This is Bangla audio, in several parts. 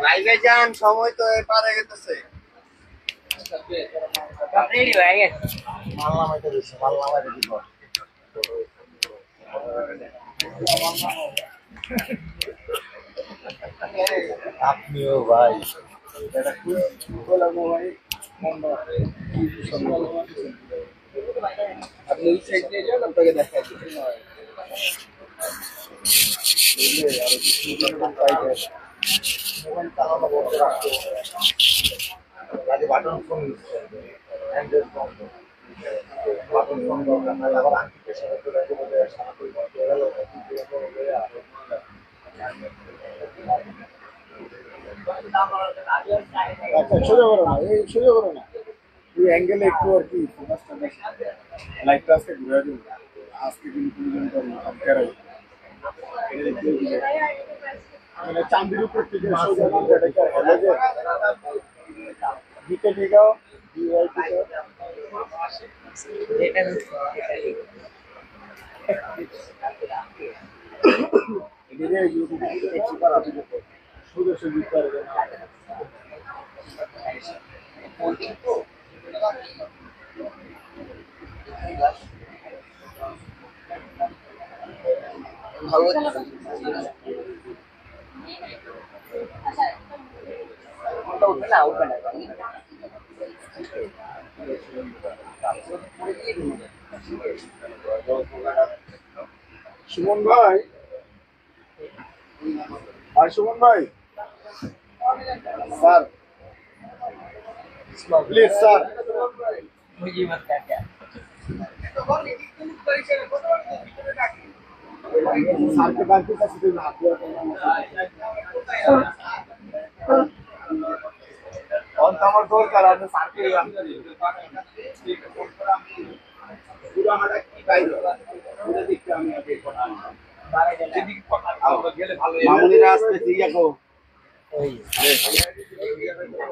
লাইভে যান, সময় তো পারে গেছে। রেডি হয়ে গেছে, মাল নামাইতে দিছে, মাল নামাইতে দিব। আপনিও ভাই এটা খুব বললাম ভাই, আপনি এই সাইড দিয়ে যান, আপনাকে দেখাচ্ছি। বাটন ফোন বাটন ফোন দরকার নাই, আবার আঙ্কিকের সাথে আচ্ছা, সোজা করো না, এই সোজা করো না, এই অ্যাঙ্গেলে একটু আর কি লাইটটা আজকে ঘুরে দিন। আজকে কিন্তু মানে চান্দির উপর থেকে সোজা এটাকে হলো যে দিকে দিকেও সোজা সুযোগ করবে না। সুমন ভাই, আর সুমন ভাই স্যার, প্লিজ স্যার, স্যারকে ডাকতে চাচ্ছি, তুমি হাত দিয়ে আমার দরকার আছে স্যারকে। মামুনিরা আসতে ঠিক আছে,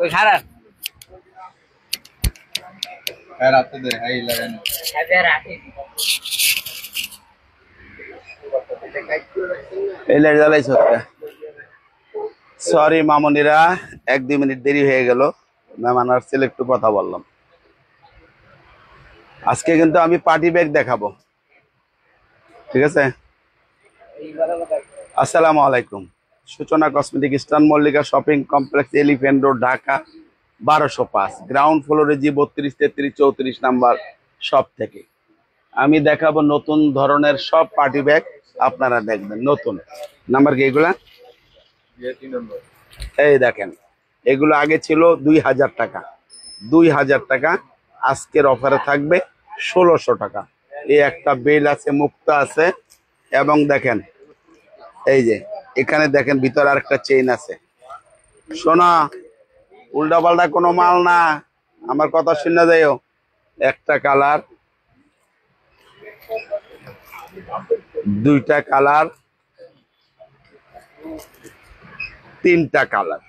ওই খারাপ রাতে দে হাই লাগেন এই লাইট জ্বালাইছ। সরি মামুনিরা, 1-2 মিনিট দেরি হয়ে গেল, মেহমান আসছিল, একটু কথা বললাম। আজকে কিন্তু আমি পার্টি ব্যাগ দেখাবো, ঠিক আছে? আসসালামু আলাইকুম। সূচনা cosmetic, eastern Mallika shopping complex, elephant road, Dhaka 1205, ground ফ্লোরে জি 32, 33, 34 নাম্বার শপ থেকে আমি দেখাবো নতুন ধরনের সব পার্টি ব্যাগ। আপনারা দেখবেন নতুন নাম্বার কি এগুলা, এই দেখেন, এগুলো আগে ছিল 2000 টাকা, 2000 টাকা আজকের অফারে থাকবে 1600 টাকা। এই একটা বেল আছে, মুক্তা আছে, এবং দেখেন এই যে এখানে দেখেন ভিতরে আরেকটা চেইন আছে। শোনা, উল্টা পাল্টা কোনো মাল না, আমার কথা শুনে যাইও। একটা কালার, দুইটা কালার, তিনটা কালার।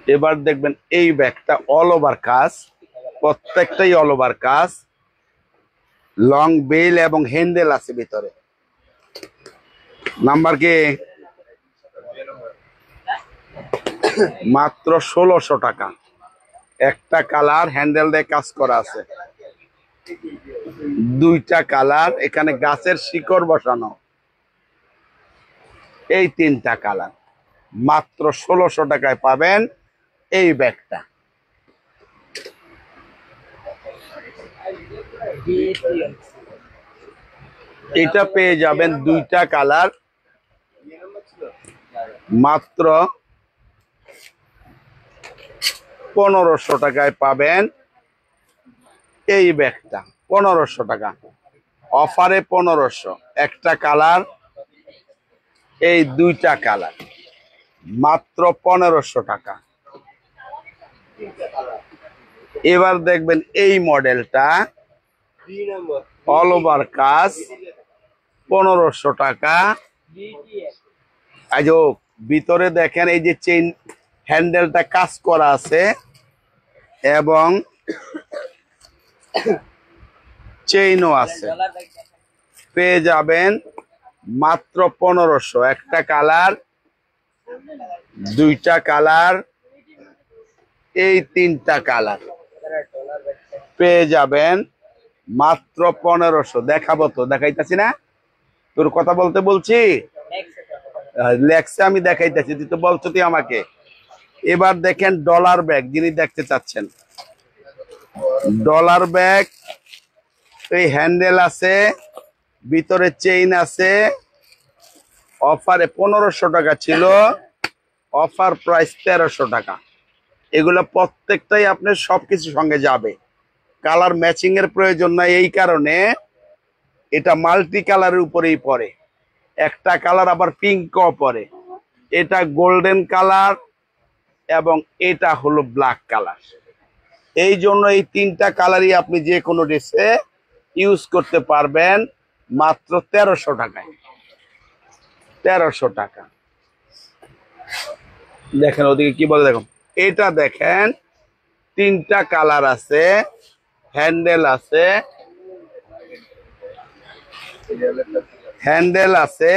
এবার দেখবেন এই ব্যাগটা অল ওভার কাজ, প্রত্যেকটাই অল ওভার কাজ, লং বেল এবং হ্যান্ডেল আছে ভিতরে। নাম্বার কি মাত্র 1600 টাকা। একটা কালার, হ্যান্ডেল দিয়ে কাজ করা আছে, দুইটা কালার, এখানে গাছের শিকড় বসানো, এই তিনটা কালার। মাত্র 1600 টাকায় পাবেন এই ব্যাগটা। এটা পেয়ে যাবেন দুইটা কালার, মাত্র 1500 টাকায় পাবেন এই ব্যাগটা। 1500 টাকা অফারে, 1500। একটা কালার, এই দুইটা কালার, মাত্র 1500 টাকা। এবার দেখবেন এই মডেলটা অল ওভার কাজ, 1500 টাকা। আজ ভিতরে দেখেন এই যে চেইন হ্যান্ডেলটা কাজ করা আছে, এবং চেইনও আছে। পেয়ে যাবেন মাত্র 1500। একটা কালার, দুইটা কালার, এই তিনটা কালার পেয়ে যাবেন মাত্র 1500। দেখাবো তো, দেখাইতেছি না? তোর কথা বলতে বলছি, লেক্সে আমি দেখাইতেছি, তুই তো বলছো তুই আমাকে। এবার দেখেন ডলার ব্যাগ, যিনি দেখতে চাচ্ছেন ডলার ব্যাগ, এই হ্যান্ডেল আছে, ভিতরে চেইন আছে। অফারে 1500 টাকা ছিল, অফার প্রাইস 1300 টাকা। এগুলো প্রত্যেকটাই আপনার সবকিছু সঙ্গে যাবে, কালার ম্যাচিং এর প্রয়োজন নাই। এই কারণে এটা মাল্টি কালারের উপরেই পড়ে, একটা কালার আবার পিঙ্কও পড়ে, এটা গোল্ডেন কালার এবং এটা হলো ব্ল্যাক কালার। এই জন্য এই তিনটা কালারই আপনি যে কোনো ড্রেসে ইউজ করতে পারবেন মাত্র 1300 টাকায়। 1300 টাকা। দেখেন ওদিকে কি বলে, দেখুন এটা দেখেন, তিনটা কালার আছে, হ্যান্ডেল আছে, হ্যান্ডেল আছে।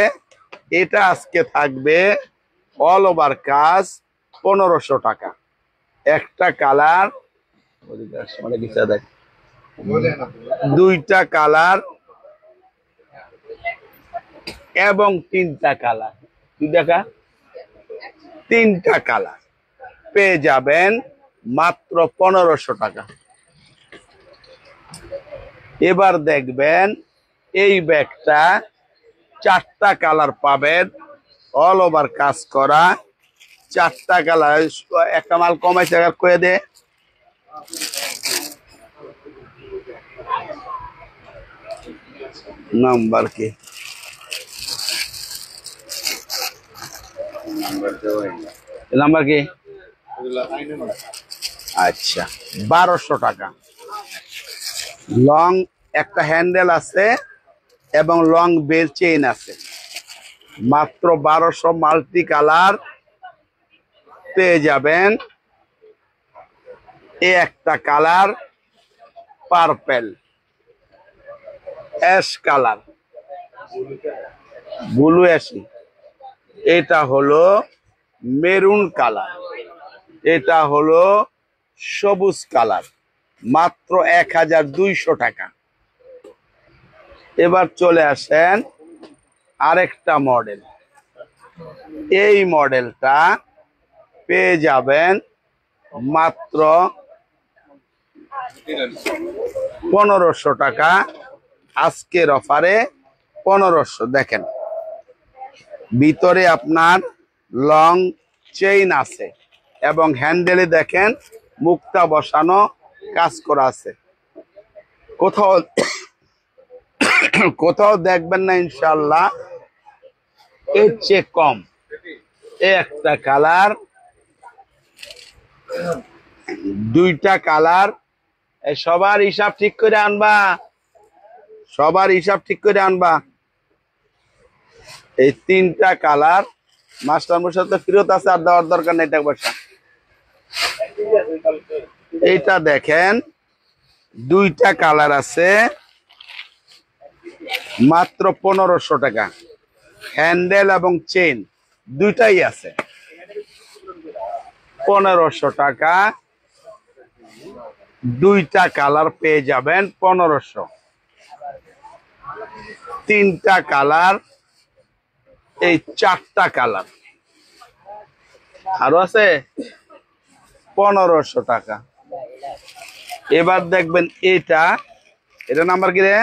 এটা আজকে থাকবে অল ওভার কাজ 1500 টাকা। একটা কালার, দুইটা কালার এবং তিনটা কালার, দেখা তিনটা কালার পেয়ে যাবেন মাত্র 1500 টাকা। এবার দেখবেন এই ব্যাগটা চারটা কালার পাবেন, অল ওভার কাজ করা, চারটা কালার। একটা মাল কমাইছে কয়ে দে, নাম্বার কি নাম্বার কি? আচ্ছা, 1200 টাকা। লং একটা হ্যান্ডেল আছে এবং লং বেল চেইন আছে, মাত্র 1200। মাল্টি কালার পেয়ে যাবেন। এই একটা colour purple, ash colour, blue ashy, এটা হলো মেরুন কালার, এটা হলো সবুজ কালার, মাত্র 1200 টাকা। এবার চলে আসেন আরেকটা মডেল। এই মডেলটা পেয়ে যাবেন মাত্র 1500 টাকা, আজকের অফারে 1500। দেখেন ভিতরে আপনার লং চেইন আছে এবং হ্যান্ডেলে দেখেন মুক্তা বসানো, কাজ করা আছে। কোথাও কোথাও দেখবেন না ইনশাল্লাহ এর চেয়ে কম। একটা কালার, দুইটা কালার, সবার হিসাব ঠিক করে আনবা, সবার হিসাব ঠিক করে আনবা। এই তিনটা কালার, মাস্টার মশাই তো ফেরত আছে, আর দেওয়ার দরকার নেই, টাকা পয়সা। এইটা দেখেন দুইটা কালার আছে, মাত্র 1500 টাকা। হ্যান্ডেল এবং চেইন দুইটাই আছে, 1500 টাকা। দুইটা কালার পেয়ে যাবেন 1500। তিনটা কালার, এই চারটা কালার আরো আছে, 1500 টাকা। এবার দেখবেন এটা, এটা নাম্বার কি রে?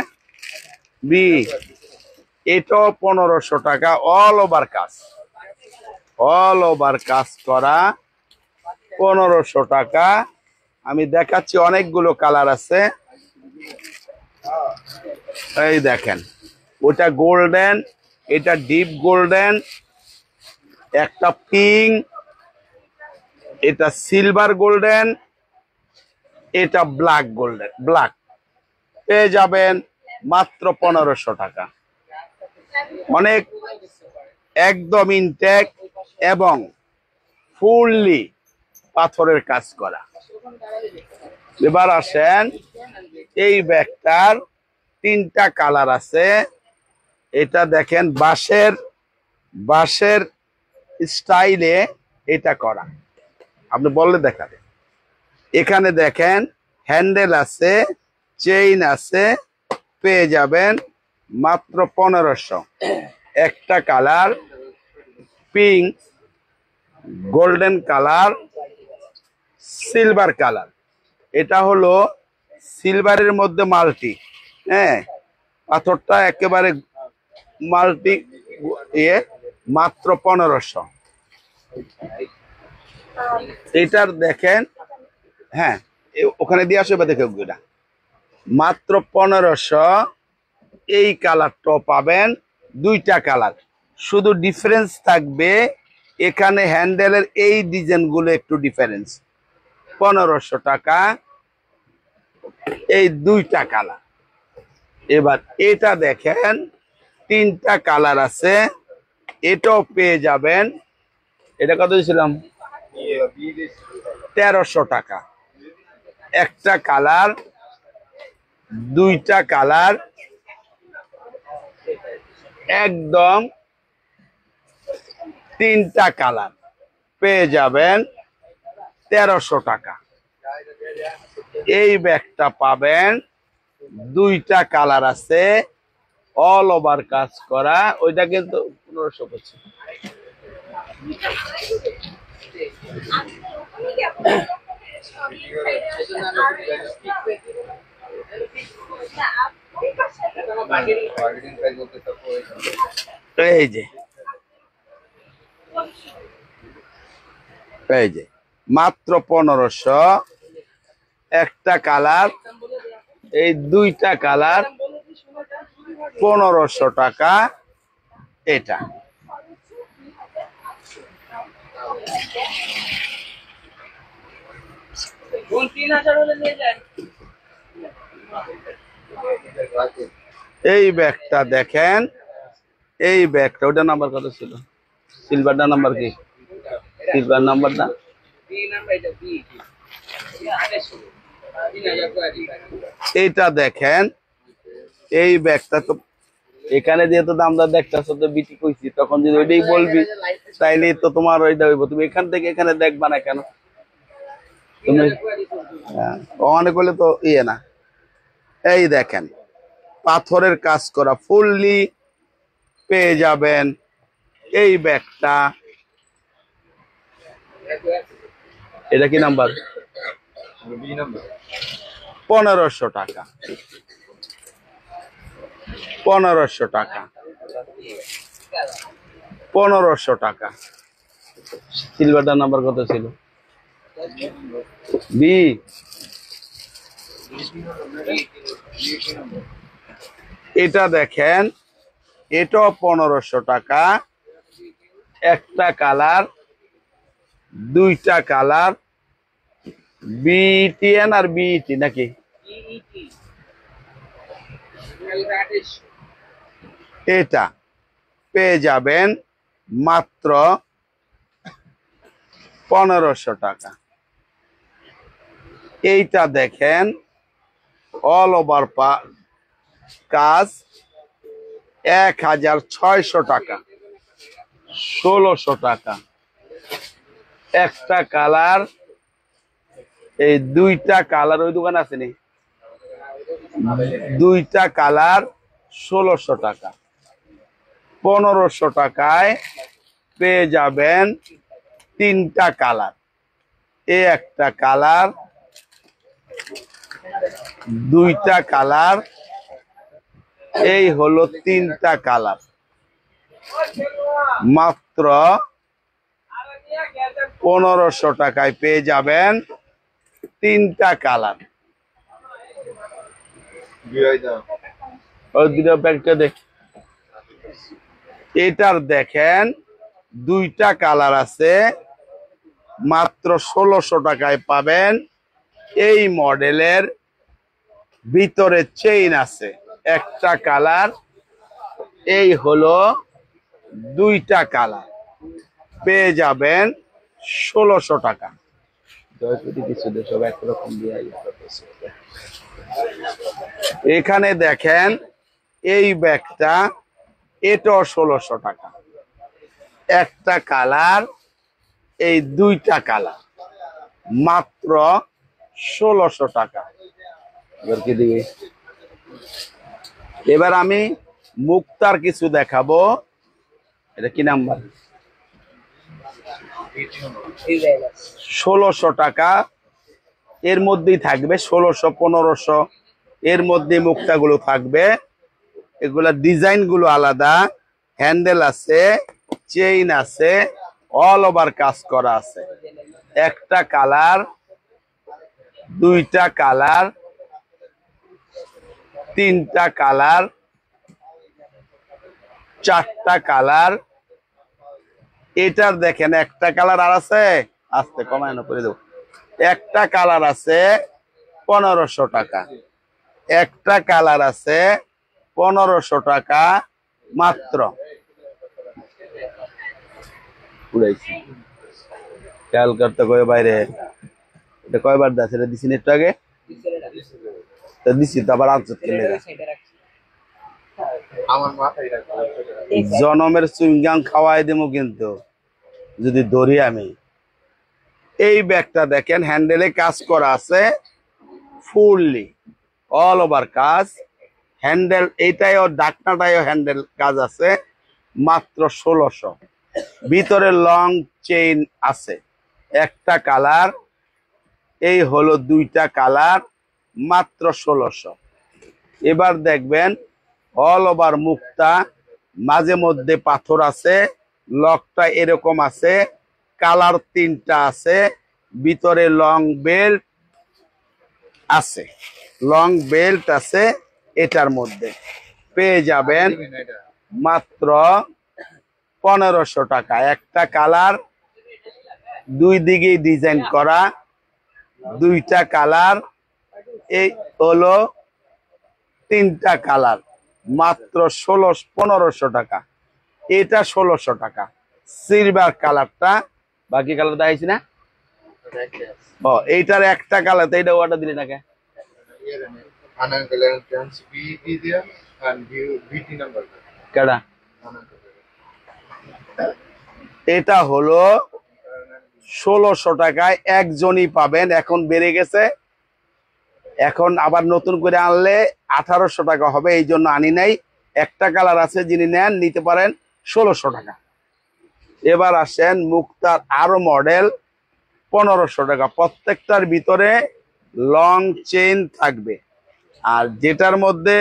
বি। এটাও 1500 টাকা, অল ওভার কাজ, অল ওভার কাজ করা, 1500 টাকা। আমি দেখাচ্ছি, অনেকগুলো কালার আছে। এই দেখেন ওটা গোল্ডেন, এটা ডিপ গোল্ডেন, একটা পিঙ্ক, এটা সিলভার গোল্ডেন, এটা ব্ল্যাক গোল্ডেন, ব্ল্যাক। পেয়ে যাবেন মাত্র 1500 টাকা। অনেক একদম ইনটেক এবং ফুললি পাথরের কাজ করা। এবার আসেন এই ব্যাগটার তিনটা কালার আছে। এটা দেখেন বাঁশের বাঁশের স্টাইলে এটা করা, আপনি বললে দেখাবে। এখানে দেখেন হ্যান্ডেল আছে, চেইন আছে, পেয়ে যাবেন মাত্র 1500। একটা colour pink, golden colour, silver colour. এটা হলো সিলভারের মধ্যে মাল্টি, হ্যাঁ, পাথরটা একেবারে মাল্টি ইয়ে, মাত্র 1500। এটার দেখেন, হ্যাঁ ওখানে দিয়ে আসবে বা দেখে ওগুলা মাত্র 1500। এই কালারটাও পাবেন, দুইটা কালার, শুধু ডিফারেন্স থাকবে এখানে হ্যান্ডেলের এই ডিজাইনগুলো একটু ডিফারেন্স। 1500 টাকা এই দুইটা কালার। এবার এটা দেখেন তিনটা কালার আছে, এটাও পেয়ে যাবেন। এটা কত দিয়েছিলাম? 1300 টাকা। একটা কালার, দুইটা কালার, একদম তিনটা কালার পেয়ে যাবেন 1300 টাকা। এই ব্যাগটা পাবেন, দুইটা কালার আছে, অল ওভার কাজ করা, ওইটা কিন্তু 1500 করছে। এই যে এই যে মাত্র 1500। একটা কালার, এই দুইটা কালার 1500 টাকা। এটা এই ব্যাগটা দেখেন, এই ব্যাগটা, ওটার নাম্বার কত ছিল? সিলভারটা নাম্বার কি? সিলভার নাম্বারটা এইটা দেখেন। এই ব্যাগটা তো এখানে যেহেতু দামদার দেখতেছ তো বিক্রি কইছি, তখন যদি ওইটাই বলবি তাইলে তো তোমার ওইটা হইব। তুমি এখান থেকে এখানে দেখবা না কেন? তুমি অনেক হলে তো ইয়ে না। এই দেখেন পাথরের কাজ করা ফুললি পেয়ে যাবেন এই ব্যাগটা। এটা কি নাম্বার? 1500 টাকা। 1500 টাকা। 1500 টাকা। সিলভারটার নাম্বার কত ছিল? বি। এটা দেখেন, এটাও 1500 টাকা। একটা কালার, দুইটা কালার, বিটিএন আর বিইটি নাকি? এটা পেয়ে যাবেন মাত্র 1500 টাকা। এইটা দেখেন অল ওভার কাজ, 1600 টাকা। 1600 টাকা। একটা কালার, এই দুইটা কালার, ওই দোকান আছে নি? দুইটা কালার 1600 টাকা। 1500 টাকায় পেয়ে যাবেন তিনটা কালার। এই একটা কালার, দুইটা কালার, এই হলো তিনটা কালার। মাত্র 1500 টাকায় পেয়ে যাবেন তিনটা কালার। ওই দুটো ব্যাগটা দেখ। এটার দেখেন দুইটা কালার আছে, মাত্র 1600 টাকায় পাবেন। এই মডেলের ভিতরে চেইন আছে, একটা কালার, এই হলো দুইটা কালার পেয়ে যাবেন 1600 টাকা। এখানে দেখেন এই ব্যাগটা, এটাও 1600 টাকা। একটা কালার, এই দুইটা কালার, মাত্র 1600 টাকা। এবার কি দিবি? এবার আমি মুক্তার কিছু দেখাবো। এটা কি নাম্বার? 1600 টাকা। এর মধ্যেই থাকবে 1600, 1500 এর মধ্যে মুক্তাগুলো থাকবে। এগুলা ডিজাইন গুলো আলাদা, হ্যান্ডেল আছে, চেইন আছে, অল ওভার কাজ করা আছে। একটা কালার, দুইটা কালার, তিনটা কালার, চারটা কালার। এটার দেখেন একটা কালার আর আছে, আস্তে কমায় না করে দেবো। একটা কালার আছে 1500 টাকা, একটা কালার আছে 1500 টাকা মাত্র। খেয়াল করতে কয়ে বাইরে এটা কয়বার দাস, এটা দিছি একটু আগে দিছি তো আবার আনসার খেলে জনমের চুইংগাম খাওয়াই দেবো কিন্তু যদি ধরি আমি। এই ব্যাগটা দেখেন হ্যান্ডেলে কাজ করা আছে ফুললি, অল ওভার কাজ। হ্যান্ডেল এইটাইও, ডাকনাটাইও হ্যান্ডেল কাজ আছে, মাত্র 1600। ভিতরে লং চেইন আছে। একটা কালার, এই হলো দুইটা কালার, মাত্র 1600। এবার দেখবেন অল ওভার মুক্তা, মাঝে মধ্যে পাথর আছে, লকটা এরকম আছে, কালার তিনটা আছে, ভিতরে লং বেল্ট আছে, লং বেল্ট আছে। এটার মধ্যে পেয়ে যাবেন মাত্র 1500 টাকা। একটা কালার, দুই দিকে ডিজাইন করা, দুইটা কালার, এই হলো তিনটা কালার, মাত্র 1500 টাকা। এটা 1600 টাকা। সিলভার কালারটা, বাকি কালার দেখাইছি না? ও এইটার একটা কালার, এইটা ওটা দিলি নাকি? কেডা? এটা হলো 1600 টাকায় একজনই পাবেন। এখন বেড়ে গেছে, এখন আবার নতুন করে আনলে 1800 টাকা হবে, এই জন্য আনি নাই। একটা কালার আছে, যিনি নেন নিতে পারেন 1600 টাকা। এবার আসেন মুক্তার আরো মডেল, 1500 টাকা। প্রত্যেকটার ভিতরে লং চেইন থাকবে, আর যেটার মধ্যে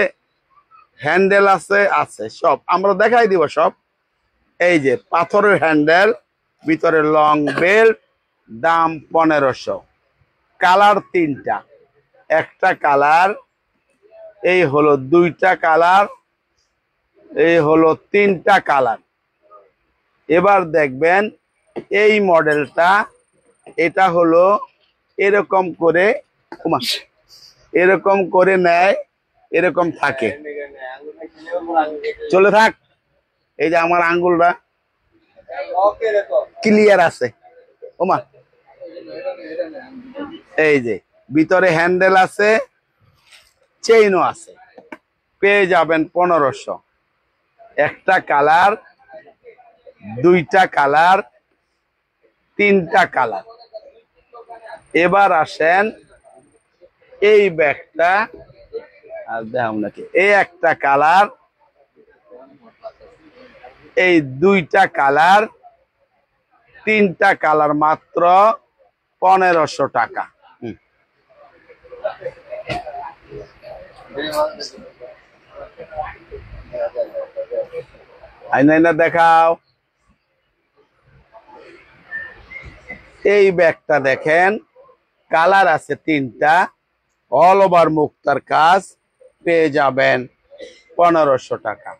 হ্যান্ডেল আছে আছে সব আমরা দেখাই দিব সব। এই যে পাথরের হ্যান্ডেল, ভিতরে লং বেল্ট, দাম 1500। কালার তিনটা, একটা কালার, এই হলো দুইটা কালার, এই হলো তিনটা কালার। এবার দেখবেন এই মডেলটা, এটা হলো এরকম করে, এরকম করে নেয়, এরকম থাকে, চলে থাক। এই যে আমার আঙ্গুলটা ক্লিয়ার আছে ওমা, এই যে ভিতরে হ্যান্ডেল আছে, চেইনও আছে। পেয়ে যাবেন 1500। একটা কালার, দুইটা কালার, তিনটা কালার। এবার আসেন এই ব্যাগটা, আর দেখাম নাকি, এই একটা কালার, এই দুইটা কালার, তিনটা কালার, মাত্র 1500 টাকা। আইনা দেখাও। এই ব্যাগটা দেখেন, কালার আছে তিনটা, অল ওভার মুক্তার কাজ। পেয়ে যাবেন 1500 টাকা।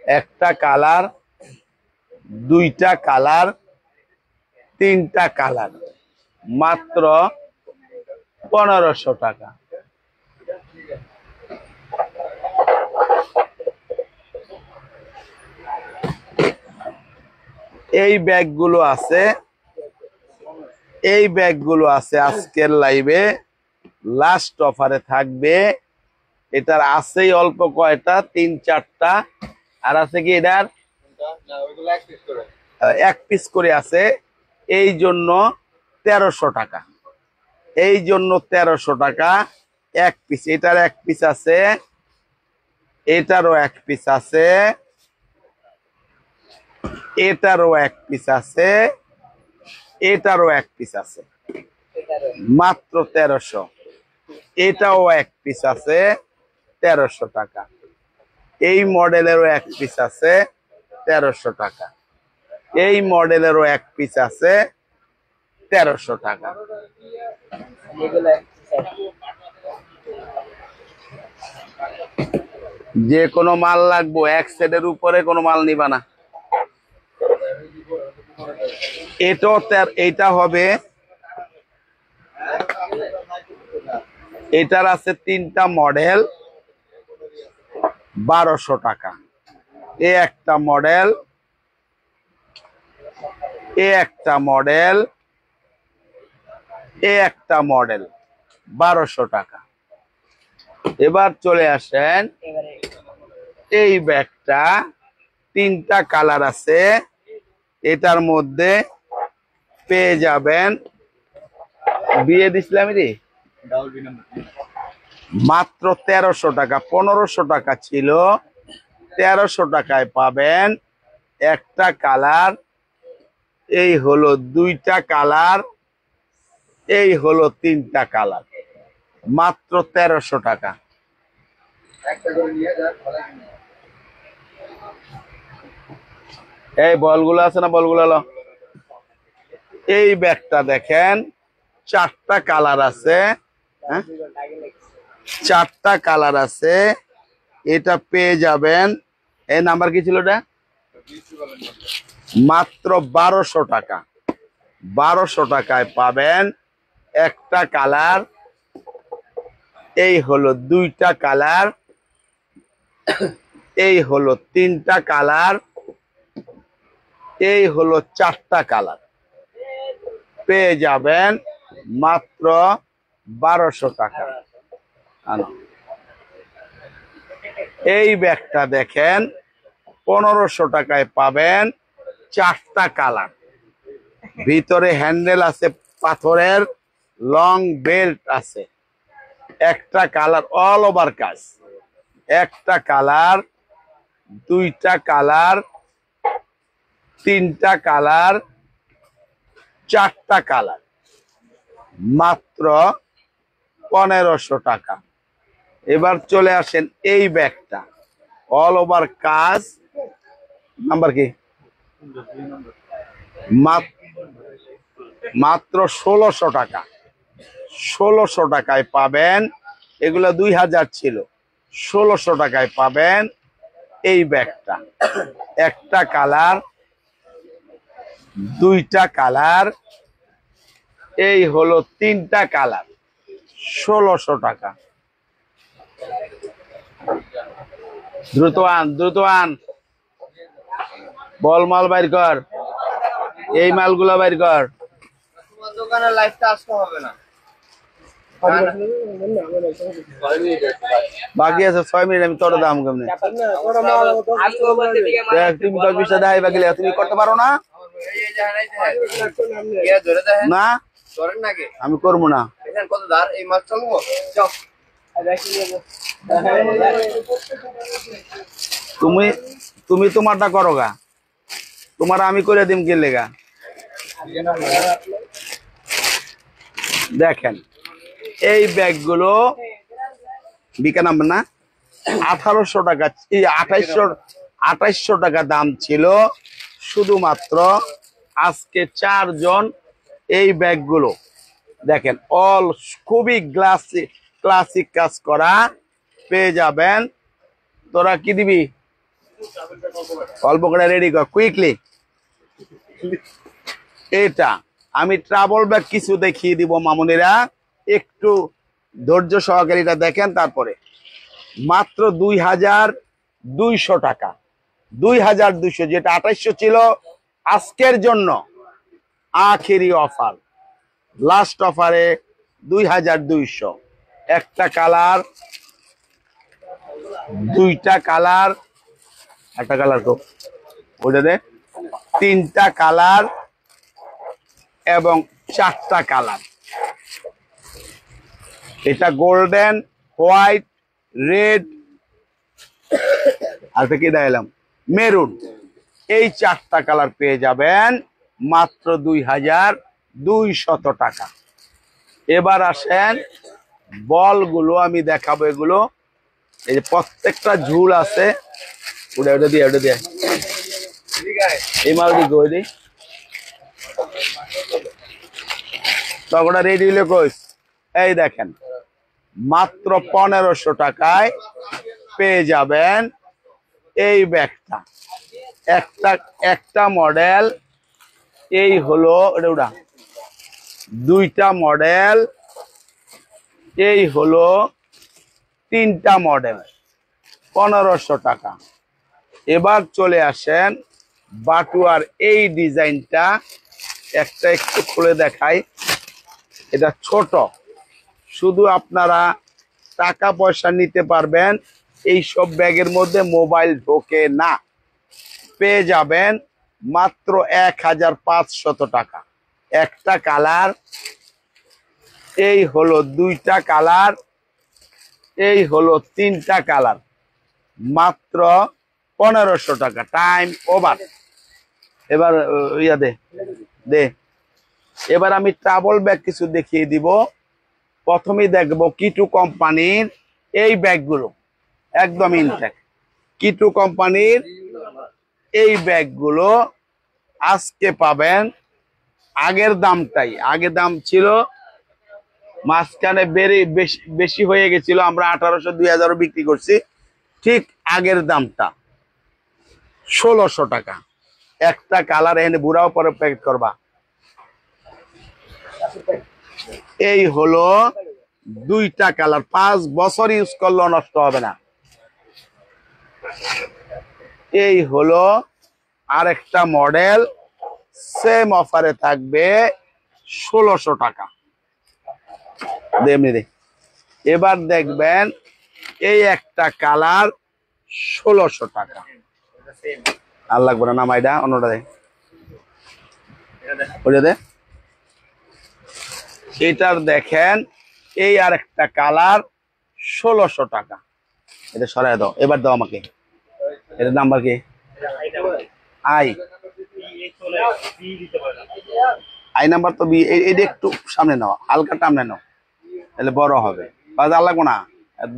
একটা কালার, দুইটা কালার, তিনটা কালার, মাত্র 1500 টাকা। এই ব্যাগগুলো আছে, এই ব্যাগগুলো আছে আজকের লাইভে, লাস্ট অফারে থাকবে। এটার আছেই অল্প কয়টা, 3-4টা, আর আছে কি এটার এক পিস করে আছে, এই জন্য 1300 টাকা। এই জন্য 1300 টাকা এক পিস। এটার এক পিস আছে, এটারও এক পিস আছে, এটারও এক পিস আছে, এটারও এক পিস আছে, মাত্র 1300। এটাও এক পিস আছে 1300 টাকা। এই মডেলেরও এক পিস আছে 1300 টাকা। এই মডেলেরও এক পিস আছে 1300 টাকা। যে কোনো মাল লাগবো, এক সেটের উপরে কোনো মাল নিবা না। এইটা হবে, এটার আছে 3টা মডেল 1200 টাকা। এ একটা মডেল, এ একটা মডেল, এ একটা মডেল 1200 টাকা। এবার চলে আসেন, এই ব্যাগটা 3টা কালার আছে, এটার মধ্যে পেয়ে যাবেন, বিয়ে দিছিলাম রে, মাত্র 1300 টাকা। 1500 টাকা ছিল, 1300 টাকায় পাবেন একটা কালার। এই হলো 2টা কালার, এই হলো 3টা কালার, মাত্র 1300 টাকা। এই বলগুলো আছে না, বলগুলো হলো, এই ব্যাগটা দেখেন 4টা কালার আছে, হ্যাঁ 4টা কালার আছে। এটা পেয়ে যাবেন, এই নাম্বার কি ছিল এটা, মাত্র 1200 টাকা। 1200 টাকায় পাবেন একটা কালার। এই হলো 2টা কালার, এই হলো 3টা কালার, এই হলো 4টা কালার। পেয়ে যাবেন মাত্র 1200 টাকা। এই ব্যাগটা দেখেন 1500 টাকায় পাবেন 4টা কালার। ভিতরে হ্যান্ডেল আছে, পাথরের লং বেল্ট আছে, একটা কালার অল ওভার কাজ, একটা কালার, 2টা কালার, 3টা কালার, 4টা কালার, মাত্র 1500 টাকা। এবার চলে আসেন এই ব্যাগটা, অল ওভার কাজ, নাম্বার কি, মাত্র 1600 টাকা। 1600 টাকায় পাবেন, এগুলো 2000 ছিল, 1600 টাকায় পাবেন এই ব্যাগটা। একটা কালার, 2টা কালার, এই হলো 3টা কালার, 1600 টাকা। দ্রুত আন, দ্রুত আন, বল মাল বাইর কর, এই মালগুলা বাইর কর। দোকানে লাইফটা আসতে হবে না, বাকি আছে 6 মিনিট, আমি তোর দাম কেমনে তুমি 10-20টা দেখাই বাকি, তুমি করতে পারো না, না আমি করবো না। কত ধার এই মাছ চলবো, তুমি তুমি তোমারটা করো গা, তোমার আমি করে দিম কে লেগা। দেখেন এই ব্যাগগুলো বিকা নাম্বার না, 1800 টাকা, 2800 টাকা দাম ছিল। শুধুমাত্র আজকে 4 জন এই ব্যাগগুলো দেখেন, অল খুবই ক্লাসিক কাজ করা পেয়ে যাবেন। তোরা কি দিবি, অল্প করে রেডি কর কুইকলি। এটা আমি ট্রাভেল ব্যাগ কিছু দেখিয়ে দিব মামুনিরা, একটু ধৈর্য সহকারে এটা দেখেন। তারপরে মাত্র 2200 টাকা, 2200, যেটা 2800 ছিল, আজকের জন্য আখেরি অফার, লাস্ট অফারে 2200। একটা কালার, 2টা কালার, একটা কালার তো ওইটা দে, তিনটা কালার এবং চারটা কালার। এটা গোল্ডেন, হোয়াইট, রেড আর কি দেখালাম, মেরুন। এই চারটা কালার পেয়ে যাবেন মাত্র 2200 টাকা। এবার আসেন বলগুলো আমি দেখাবো। এগুলো এই যে প্রত্যেকটা ঝুল আছে। ওটা দিয়ে এই মাল দিই তখন রেডি হলে কইস। এই দেখেন মাত্র 1500 টাকায় পেয়ে যাবেন এই ব্যাগটা। একটা মডেল এই হলো ওটা, দুইটা মডেল এই হলো, তিনটা মডেল 1500 টাকা। এবার চলে আসেন বাটুয়ার এই ডিজাইনটা, একটা একটু খুলে দেখাই। এটা ছোট, শুধু আপনারা টাকা পয়সা নিতে পারবেন। এই সব ব্যাগের মধ্যে মোবাইল ঢোকে না। পেয়ে যাবেন মাত্র 1500 টাকা। একটা কালার, এই হলো দুইটা কালার, এই হলো তিনটা কালার, মাত্র 1500 টাকা। Time over. এবার ইয়া দে এবার আমি ট্রাভেল ব্যাগ কিছু দেখিয়ে দিব। প্রথমেই দেখবো কিটু কোম্পানির এই ব্যাগগুলো, একদম ইনটেক। কিটু কোম্পানির এই ব্যাগগুলো আজকে পাবেন আগের দামটাই। আগের দাম ছিল, মাঝখানে বেশি হয়ে গেছিল, আমরা 1800 2000 বিক্রি করছি। ঠিক আগের দামটা 1600 টাকা। একটা কালার এনে বুড়াও পরে প্যাকেট করবা। এই হলো দুইটা কালার, 5 বছর ইউজ করলেও নষ্ট হবে না। এই হলো আরেকটা মডেল, সেম অফারে থাকবে 1600 টাকা। এবার দেখবেন এই একটা কালার 1600 টাকা। আর লাগবে না, নামাইডা অন্যটা দে, এটার দেখেন এই আর একটা কালার 1600 টাকা। এটা সরাই দাও, এবার দাও আমাকে। এটার নাম্বার কি? আই নাম্বার তো বি। এটা একটু সামনে নাও, হালকা টামনে নাও, তাহলে বড় হবে। বাজার লাগবো না,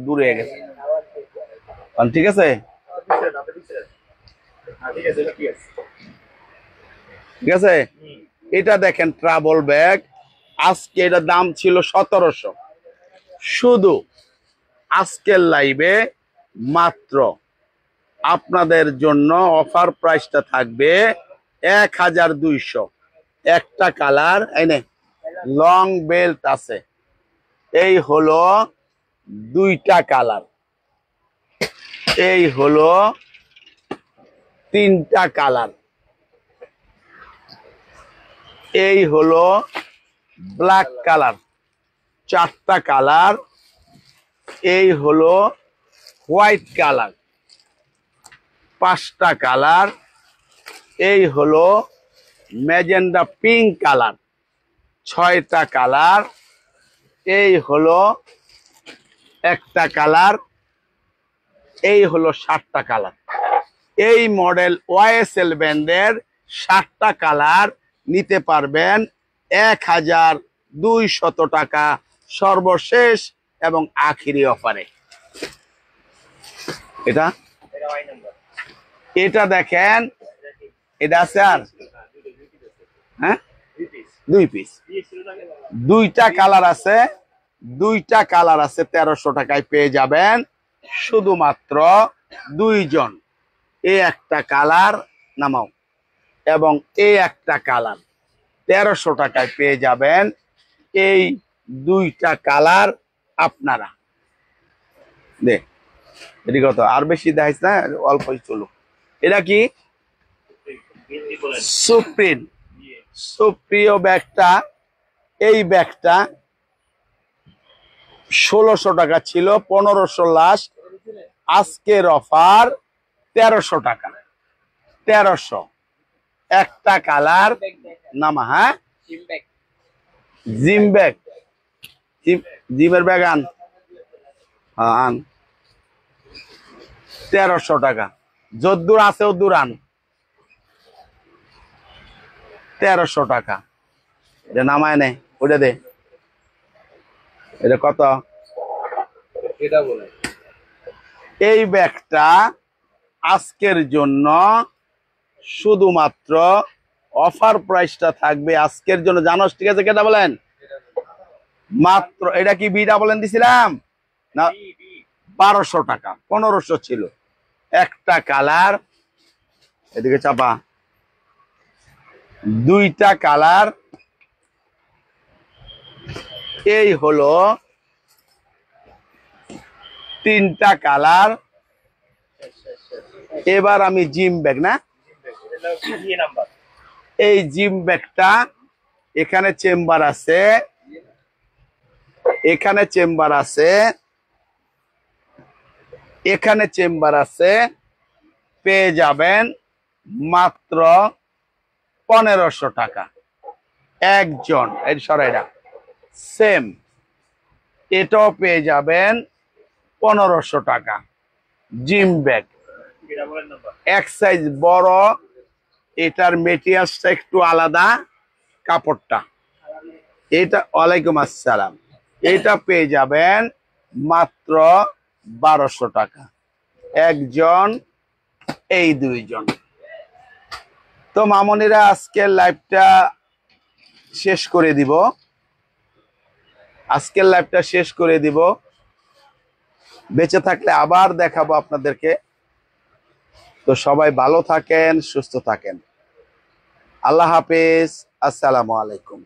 দূরে হয়ে গেছে। ঠিক আছে, ঠিক আছে। এটা দেখেন ট্রাভেল ব্যাগ, আজকে এটার দাম ছিল 1700। শুধু আজকের লাইভে মাত্র আপনাদের জন্য অফার প্রাইসটা থাকবে 1200। একটা কালার এনে লং বেল্ট আছে, এই হলো দুইটা কালার, এই হলো তিনটা কালার, এই হলো ব্ল্যাক কালার, চারটা কালার, এই হলো হোয়াইট কালার, পাঁচটা কালার, এই হলো ম্যাজেন্ডা পিঙ্ক কালার, ছয়টা কালার, এই হলো একটা কালার, এই হলো 7টা কালার। এই মডেল ওয়াইএসএল ব্র্যান্ডের 7টা কালার নিতে পারবেন 1200 টাকা সর্বশেষ এবং আখিরি অফারে। এটা দেখেন, এটা আছে আর হ্যাঁ 2 পিস, দুইটা কালার আছে, দুইটা কালার আছে। 1300 টাকায় পেয়ে যাবেন শুধুমাত্র 2 জন। এই একটা কালার নামাও এবং এই একটা কালার 1300 টাকায় পেয়ে যাবেন এই দুইটা কালার আপনারা। দে এটি কত, আর বেশি দেখাইছ না, অল্পই চলো। এটা কি সুপ্রিম সুপ্রিয় ব্যাগটা। এই ব্যাগটা 1600 টাকা ছিল, 1500 লাস্ট। আজকের অফার 1300 টাকা, 1300। একটা কালার নামা, হ্যাঁ জিম ব্যাগ, জিমের ব্যাগ আন, হ্যাঁ আন, 1300 টাকা। যদ্দূর আছে ওদ্দূর আন, 1300 টাকা। এটা নামায় নে, ওটা দে। এটা কত? এটা বলে এই ব্যাগটা আজকের জন্য শুধুমাত্র অফার প্রাইসটা থাকবে আজকের জন্য, জানোস? ঠিক আছে, কেটা বলেন? মাত্র, এটা কি বিটা বলেন দিছিলাম না? 1200 টাকা, 1500 ছিল। একটা কালার, এদিকে চাপা, দুইটা কালার, এই হলো তিনটা কালার। এবার আমি জিম ব্যাগ, না এই জিম ব্যাগটা, এখানে চেম্বার আছে, এখানে চেম্বার আছে, এখানে চেম্বার আছে, পেয়ে যাবেন মাত্র 1500 টাকা একজন। এই সরাইটা সেম, এটাও পেয়ে যাবেন 1500 টাকা। জিম ব্যাগ এক সাইজ বড়, এটার মেটেরিয়ালসটা একটু আলাদা, কাপড়টা এটা, ওয়ালাইকুম আসসালাম, এটা পেয়ে যাবেন মাত্র 1200 টাকা একজন, এই দুইজন। তো মামনিরা, আজকের লাইভটা শেষ করে দিব, আজকের লাইভটা শেষ করে দিব। বেঁচে থাকলে আবার দেখাবো আপনাদেরকে। তো সবাই ভালো থাকেন, সুস্থ থাকেন, আল্লাহ হাফেজ, আসসালামু আলাইকুম।